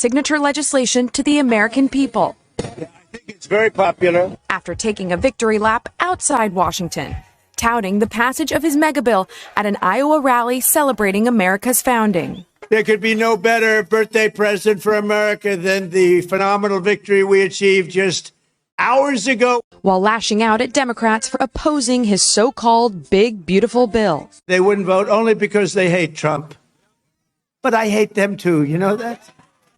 signature legislation to the American people. I think it's very popular. After taking a victory lap outside Washington, touting the passage of his mega bill at an Iowa rally celebrating America's founding. There could be no better birthday present for America than the phenomenal victory we achieved just hours ago. While lashing out at Democrats for opposing his so-called big, beautiful bill. They wouldn't vote only because they hate Trump. But I hate them too, you know that?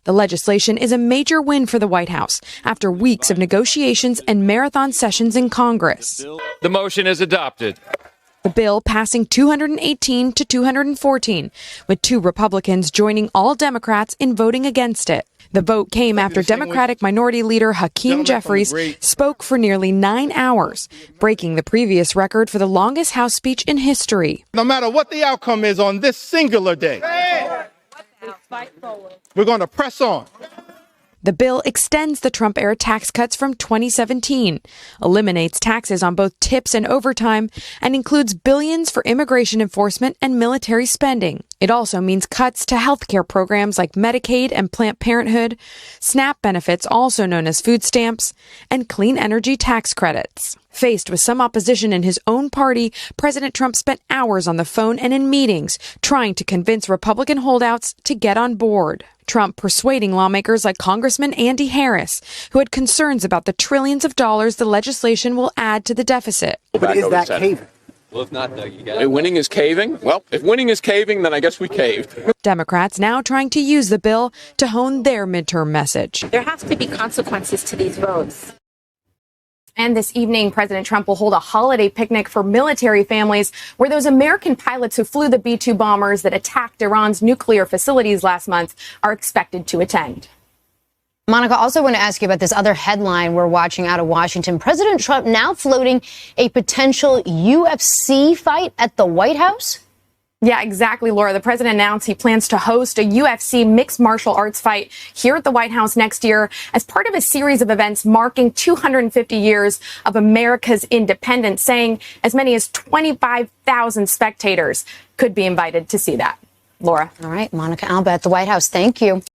The legislation is a major win for the White House after weeks of negotiations and marathon sessions in Congress. The motion is adopted. The bill passing 218 to 214, with 2 Republicans joining all Democrats in voting against it. The vote came after Democratic Minority Leader Hakeem Jeffries spoke for nearly 9 hours, breaking the previous record for the longest House speech in history. No matter what the outcome is on this singular day, we're going to press on. The bill extends the Trump-era tax cuts from 2017, eliminates taxes on both tips and overtime, and includes billions for immigration enforcement and military spending. It also means cuts to health care programs like Medicaid and Planned Parenthood, SNAP benefits, also known as food stamps, and clean energy tax credits. Faced with some opposition in his own party, President Trump spent hours on the phone and in meetings trying to convince Republican holdouts to get on board. Trump persuading lawmakers like Congressman Andy Harris, who had concerns about the trillions of dollars the legislation will add to the deficit. But is that caving? Well, if not, though, you got winning is caving. Well, if winning is caving, then I guess we caved. Democrats now trying to use the bill to hone their midterm message. There has to be consequences to these votes. And this evening, President Trump will hold a holiday picnic for military families where those American pilots who flew the B-2 bombers that attacked Iran's nuclear facilities last month are expected to attend. Monica, also want to ask you about this other headline we're watching out of Washington. President Trump now floating a potential UFC fight at the White House? Yeah, exactly, Laura. The president announced he plans to host a UFC mixed martial arts fight here at the White House next year as part of a series of events marking 250 years of America's independence, saying as many as 25,000 spectators could be invited to see that. Laura. All right, Monica Alba at the White House. Thank you.